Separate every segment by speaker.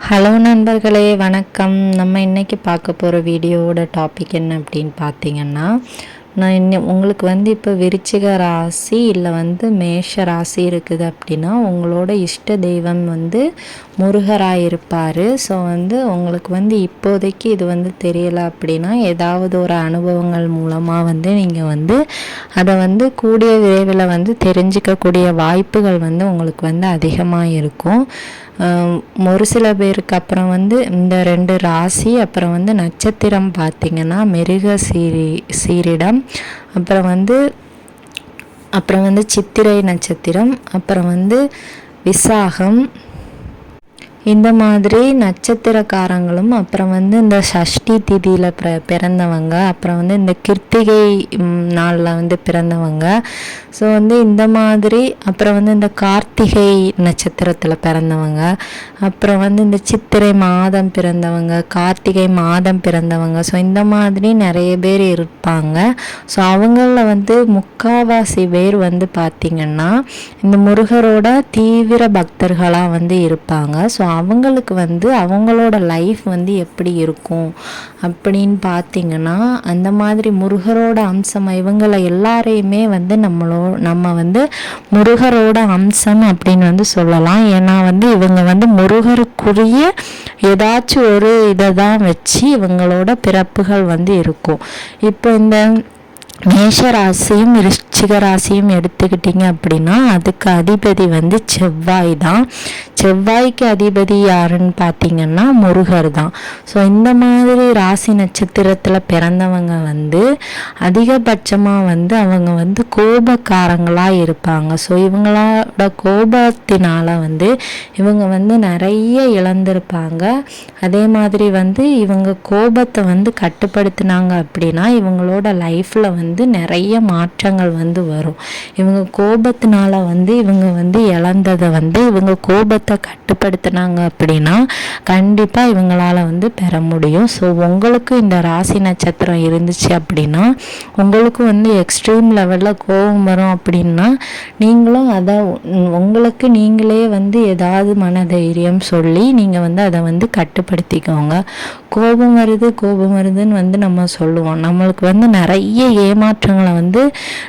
Speaker 1: Hello நண்பர்களே, வணக்கம். நம்ம இன்றைக்கி பார்க்க போகிற வீடியோவோட டாபிக் என்ன அப்படின்னு பார்த்தீங்கன்னா, நான் உங்களுக்கு இப்போ விருச்சிக ராசி இல்லை மேஷ ராசி இருக்குது அப்படின்னா உங்களோட இஷ்ட தெய்வம் முருகராக இருப்பார். ஸோ உங்களுக்கு இப்போதைக்கு இது தெரியலை அப்படின்னா ஏதாவது ஒரு அனுபவங்கள் மூலமாக நீங்கள் அதை கூடிய விரைவில் தெரிஞ்சிக்கக்கூடிய வாய்ப்புகள் உங்களுக்கு அதிகமாக இருக்கும். ஒரு சில பேருக்கு அப்புறம் இந்த 2 ராசி அப்புறம் நட்சத்திரம் பார்த்திங்கன்னா மிருக சீரிடம், அப்புறம் சித்திரை நட்சத்திரம், அப்புறம் விசாகம், இந்த மாதிரி நட்சத்திரக்காரங்களும், அப்புறம் இந்த சஷ்டி திதியில் பிறந்தவங்க, அப்புறம் இந்த கிருத்திகை நாளில் பிறந்தவங்க. ஸோ இந்த மாதிரி அப்புறம் இந்த கார்த்திகை நட்சத்திரத்தில் பிறந்தவங்க, அப்புறம் இந்த சித்திரை மாதம் பிறந்தவங்க, கார்த்திகை மாதம் பிறந்தவங்க. ஸோ இந்த மாதிரி நிறைய பேர் இருப்பாங்க. ஸோ அவங்களில் முக்கால்வாசி பேர் பார்த்திங்கன்னா இந்த முருகரோட தீவிர பக்தர்களாக இருப்பாங்க. ஸோ அவங்களுக்கு அவங்களோட லைஃப் எப்படி இருக்கும் அப்படின்னு பார்த்திங்கன்னா, அந்த மாதிரி முருகரோட அம்சம் இவங்களை எல்லாரையுமே நம்ம முருகரோட அம்சம் அப்படின்னு சொல்லலாம். ஏன்னா இவங்க முருகருக்குரிய ஏதாச்சும் ஒரு இதை தான் வச்சு இவங்களோட பிறப்புகள் இருக்கும். இப்போ இந்த மேஷ ராசியும் விருச்சிக ராசியும் எடுத்துக்கிட்டிங்க அப்படின்னா அதுக்கு அதிபதி செவ்வாய் தான். செவ்வாய்க்கு அதிபதி யாருன்னு பார்த்தீங்கன்னா முருகர் தான். ஸோ இந்த மாதிரி ராசி நட்சத்திரத்தில் பிறந்தவங்க அதிகபட்சமாக அவங்க கோபக்காரங்களாக இருப்பாங்க. ஸோ இவங்களோட கோபத்தினால இவங்க நிறைய இழந்திருப்பாங்க. அதே மாதிரி இவங்க கோபத்தை கட்டுப்படுத்தினாங்க அப்படின்னா இவங்களோட லைஃப்பில் நிறைய மாற்றங்கள் வரும். இவங்க கோபத்தினால இவங்க இழந்ததை இவங்க கோபத்தை கட்டுப்படுத்தினாங்க அப்படின்னா கண்டிப்பாக இவங்களால பெற முடியும். ஸோ உங்களுக்கு இந்த ராசி நட்சத்திரம் இருந்துச்சு அப்படின்னா உங்களுக்கு எக்ஸ்ட்ரீம் லெவலில் கோபம் வரும் அப்படின்னா நீங்களும் அதை உங்களுக்கு நீங்களே ஏதாவது மனதைரியம் சொல்லி நீங்கள் அதை கட்டுப்படுத்திக்கோங்க. கோபம் வருதுன்னு நம்ம சொல்லுவோம். நம்மளுக்கு நிறைய ஏமாற்றங்களை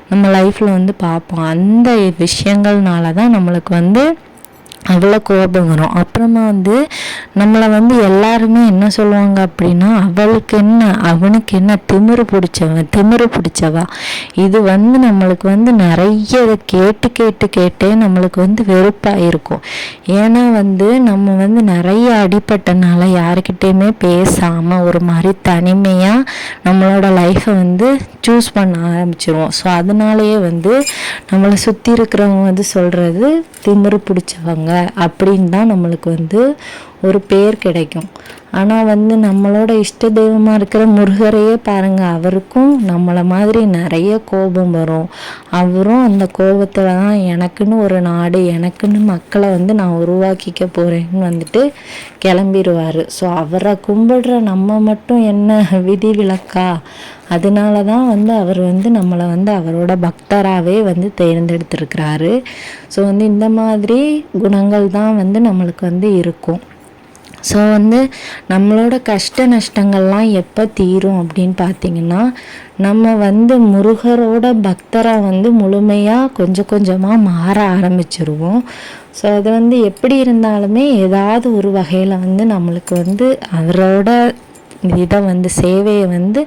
Speaker 1: நம்ம லைஃப்பில் பார்ப்போம். அந்த விஷயங்கள்னால தான் நம்மளுக்கு அவ்வளோ கோபம் வரும். அப்புறமா நம்மளை எல்லாருமே என்ன சொல்லுவாங்க அப்படின்னா, அவனுக்கு என்ன திமிரு பிடிச்சவா. இது நம்மளுக்கு நிறைய இதை கேட்டே நம்மளுக்கு வெறுப்பாக இருக்கும். ஏன்னா நம்ம நிறைய அடிப்பட்டனால யாருக்கிட்டேயுமே பேசாமல் ஒரு மாதிரி தனிமையாக நம்மளோட லைஃப்பை சூஸ் பண்ண ஆரம்பிச்சிருவோம். ஸோ அதனாலேயே நம்மளை சுற்றி இருக்கிறவங்க சொல்கிறது திமிரு பிடிச்சவங்க அப்படின்னு தான் நம்மளுக்கு ஒரு பேர் கிடைக்கும். ஆனால் நம்மளோட இஷ்ட தெய்வமாக இருக்கிற முருகரையே பாருங்கள், அவருக்கும் நம்மளை மாதிரி நிறைய கோபம் வரும். அவரும் அந்த கோபத்தில் தான் எனக்குன்னு ஒரு நாடு, எனக்குன்னு மக்களை நான் உருவாக்கிக்க போகிறேன்னு கிளம்பிடுவார். ஸோ அவரை கும்பிடுற நம்ம மட்டும் என்ன விதி விலக்கா? அதனால தான் அவர் நம்மளை அவரோட பக்தராகவே தேர்ந்தெடுத்திருக்கிறாரு. ஸோ இந்த மாதிரி குணங்கள் தான் நம்மளுக்கு இருக்கும். ஸோ நம்மளோட கஷ்ட நஷ்டங்கள்லாம் எப்போ தீரும் அப்படின்னு பார்த்திங்கன்னா, நம்ம முருகரோட பக்தராக முழுமையாக கொஞ்சமாக மாற ஆரம்பிச்சிருவோம். ஸோ அது எப்படி இருந்தாலுமே ஏதாவது ஒரு வகையில் நம்மளுக்கு அவரோட இதை சேவையை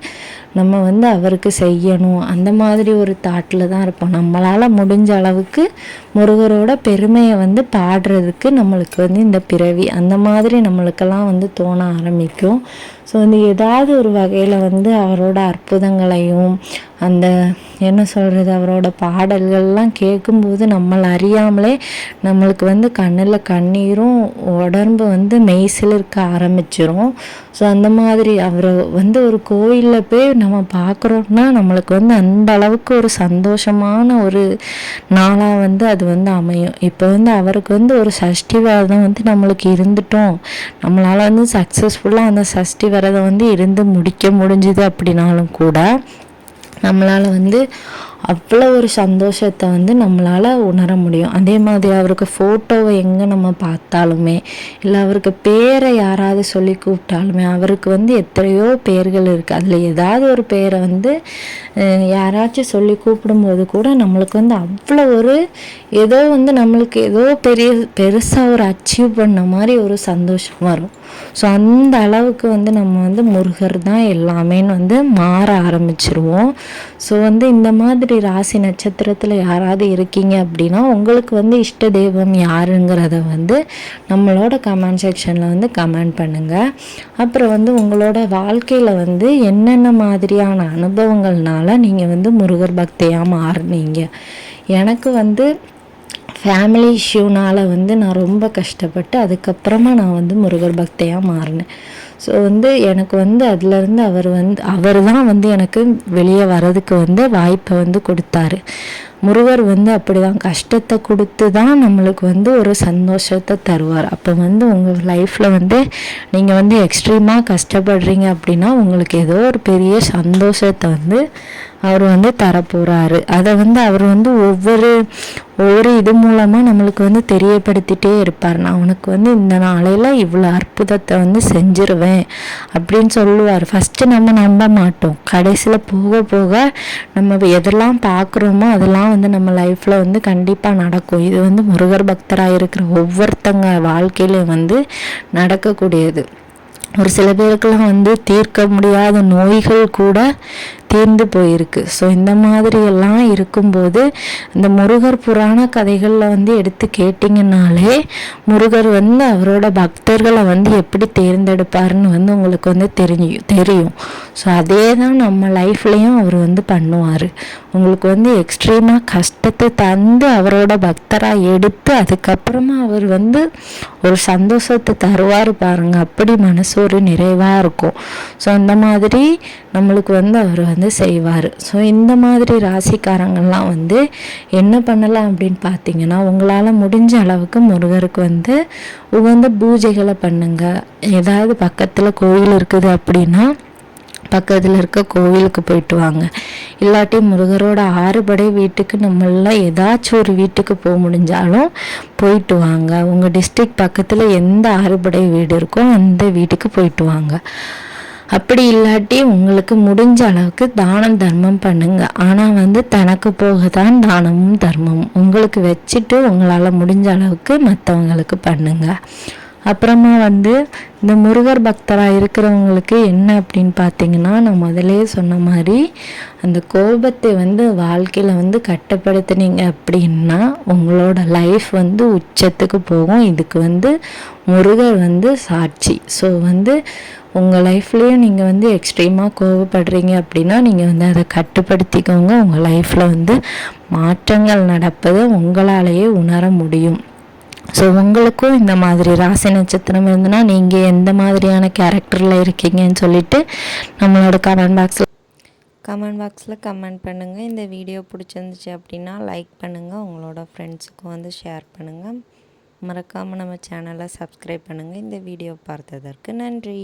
Speaker 1: நம்ம அவருக்கு செய்யணும், அந்த மாதிரி ஒரு தாட்டில் தான் இருப்போம். நம்மளால் முடிஞ்ச அளவுக்கு முருகரோட பெருமையை பாடுறதுக்கு நம்மளுக்கு இந்த பிறவி அந்த மாதிரி நம்மளுக்கெல்லாம் தோண ஆரம்பிக்கும். ஸோ ஏதாவது ஒரு வகையில் அவரோட அற்புதங்களையும் அந்த என்ன சொல்கிறது அவரோட பாடல்கள்லாம் கேட்கும்போது நம்மளை அறியாமலே நம்மளுக்கு கண்ணில் கண்ணீரும் உடம்பு மெய்சிலிருக்க ஆரம்பிச்சிரும். ஸோ அந்த மாதிரி அவரை ஒரு கோயிலில் போய் நம்ம பார்க்குறோன்னா நம்மளுக்கு அந்த அளவுக்கு ஒரு சந்தோஷமான ஒரு நாளாக அது அமையும். இப்போ அவருக்கு ஒரு சஷ்டி விரதம் நம்மளுக்கு இருந்துட்டோம், நம்மளால் சக்ஸஸ்ஃபுல்லாக அந்த சஷ்டி விரதம் இருந்து முடிக்க முடிஞ்சுது அப்படின்னாலும் கூட நம்மளால் அவ்வளோ ஒரு சந்தோஷத்தை வந்து நம்மளால் உணர முடியும். அதே மாதிரி அவருக்கு ஃபோட்டோவை எங்கே நம்ம பார்த்தாலுமே, இல்லை அவருக்கு பேரை யாராவது சொல்லி கூப்பிட்டாலுமே, அவருக்கு வந்து எத்தனையோ பேர்கள் இருக்குது. அதில் ஏதாவது ஒரு பேரை வந்து யாராச்சும் சொல்லி கூப்பிடும்போது கூட நம்மளுக்கு வந்து அவ்வளோ ஒரு ஏதோ வந்து நம்மளுக்கு ஏதோ பெருசாக ஒரு அச்சீவ் பண்ண மாதிரி ஒரு சந்தோஷம் வரும். ஸோ அந்த அளவுக்கு வந்து நம்ம வந்து முருகர் தான் எல்லாமேன்னு வந்து மாற ஆரம்பிச்சிருவோம். ஸோ வந்து இந்த மாதிரி ராசி நட்சத்திரத்தில் யாராவது இருக்கீங்க அப்படின்னா உங்களுக்கு வந்து இஷ்ட தெய்வம் யாருங்கிறத வந்து நம்மளோட கமெண்ட் செக்ஷனில் வந்து கமெண்ட் பண்ணுங்கள். அப்புறம் வந்து உங்களோட வாழ்க்கையில் வந்து என்னென்ன மாதிரியான அனுபவங்கள்னால நீங்கள் வந்து முருகர் பக்தியாக மாறுனீங்க. எனக்கு வந்து ஃபேமிலி இஷ்யூனால் வந்து நான் ரொம்ப கஷ்டப்பட்டு அதுக்கப்புறமா நான் வந்து முருகர் பக்தியாக மாறினேன். ஸோ வந்து எனக்கு வந்து அதுலேருந்து அவர் தான் வந்து எனக்கு வெளியே வர்றதுக்கு வந்து வாய்ப்பை வந்து கொடுத்தாரு. முருகர் வந்து அப்படி தான் கஷ்டத்தை கொடுத்து தான் நம்மளுக்கு வந்து ஒரு சந்தோஷத்தை தருவார். அப்போ வந்து உங்கள் லைஃப்பில் வந்து நீங்கள் வந்து எக்ஸ்ட்ரீமாக கஷ்டப்படுறீங்க அப்படின்னா உங்களுக்கு ஏதோ ஒரு பெரிய சந்தோஷத்தை வந்து அவர் வந்து தரப்போகிறாரு. அதை வந்து அவர் வந்து ஒவ்வொரு இது மூலமாக நம்மளுக்கு வந்து தெரியப்படுத்திகிட்டே இருப்பார். நான் உனக்கு வந்து இந்த நாளையில் இவ்வளோ அற்புதத்தை வந்து செஞ்சிருவேன் அப்படின்னு சொல்லுவார். ஃபஸ்ட்டு நம்ம நம்ப மாட்டோம். கடைசியில் போக போக நம்ம எதெல்லாம் பார்க்குறோமோ அதெல்லாம் வந்து நம்ம லைஃப்பில் வந்து கண்டிப்பாக நடக்கும். இது வந்து முருகர் பக்தராக இருக்கிற ஒவ்வொருத்தங்க வாழ்க்கையிலையும் வந்து நடக்கக்கூடியது. ஒரு சில பேருக்கெல்லாம் வந்து தீர்க்க முடியாத நோய்கள் கூட தீர்ந்து போயிருக்கு. ஸோ இந்த மாதிரி எல்லாம் இருக்கும்போது இந்த முருகர் புராண கதைகளில் வந்து எடுத்து கேட்டிங்கனாலே முருகர் வந்து அவரோட பக்தர்களை வந்து எப்படி தேர்ந்தெடுப்பாருன்னு வந்து உங்களுக்கு வந்து தெரியும். ஸோ அதே தான் நம்ம லைஃப்லேயும் அவர் வந்து பண்ணுவார். உங்களுக்கு வந்து எக்ஸ்ட்ரீமாக கஷ்டத்தை தந்து அவரோட பக்தராக எடுத்து அதுக்கப்புறமா அவர் வந்து ஒரு சந்தோஷத்தை தருவார் பாருங்கள். அப்படி மனசு ஒரு நிறைவாக இருக்கும். ஸோ அந்த மாதிரி நம்மளுக்கு வந்து அவர் வந்து செய்வார். ஸோ இந்த மாதிரி ராசிக்காரங்கள்லாம் வந்து என்ன பண்ணலாம் அப்படின்னு பார்த்தீங்கன்னா, உங்களால் முடிஞ்ச அளவுக்கு முருகருக்கு வந்து உகந்த பூஜைகளை பண்ணுங்கள். ஏதாவது பக்கத்தில் கோயில் இருக்குது அப்படின்னா பக்கத்தில் இருக்க கோவிலுக்கு போயிட்டு வாங்க. இல்லாட்டி முருகரோட 6 படை வீட்டுக்கு நம்மளாம் ஏதாச்சும் ஒரு வீட்டுக்கு போக முடிஞ்சாலும் போயிட்டு வாங்க. உங்கள் டிஸ்ட்ரிக்ட் பக்கத்தில் எந்த 6 படை வீடு இருக்கோ அந்த வீட்டுக்கு போயிட்டு வாங்க. அப்படி இல்லாட்டி உங்களுக்கு முடிஞ்ச அளவுக்கு தானம் தர்மம் பண்ணுங்க. ஆனால் வந்து தனக்கு போக தான் தானமும் தர்மமும் உங்களுக்கு வச்சுட்டு உங்களால் முடிஞ்ச அளவுக்கு மற்றவங்களுக்கு பண்ணுங்க. அப்புறமா வந்து இந்த முருகர் பக்தராக இருக்கிறவங்களுக்கு என்ன அப்படின்னு பார்த்தீங்கன்னா, நான் முதலே சொன்ன மாதிரி அந்த கோபத்தை வந்து வாழ்க்கையில் வந்து கட்டுப்படுத்தினீங்க அப்படின்னா உங்களோட லைஃப் வந்து உச்சத்துக்கு போகும். இதுக்கு வந்து முருகர் வந்து சாட்சி. ஸோ வந்து உங்கள் லைஃப்லேயும் நீங்கள் வந்து எக்ஸ்ட்ரீமாக கோபப்படுறீங்க அப்படின்னா நீங்கள் வந்து அதை கட்டுப்படுத்திக்கோங்க. உங்கள் லைஃப்பில் வந்து மாற்றங்கள் நடப்பதை உங்களாலேயே உணர முடியும். ஸோ உங்களுக்கும் இந்த மாதிரி ராசி நட்சத்திரம் இருந்ததுன்னா நீங்கள் எந்த மாதிரியான கேரக்டரில் இருக்கீங்கன்னு சொல்லிட்டு நம்மளோட கமெண்ட் பாக்ஸில் கமெண்ட் பண்ணுங்கள். இந்த வீடியோ பிடிச்சிருந்துச்சு அப்படின்னா லைக் பண்ணுங்கள். உங்களோட ஃப்ரெண்ட்ஸுக்கும் வந்து ஷேர் பண்ணுங்கள். மறக்காமல் நம்ம சேனலை சப்ஸ்கிரைப் பண்ணுங்கள். இந்த வீடியோ பார்த்ததற்கு நன்றி.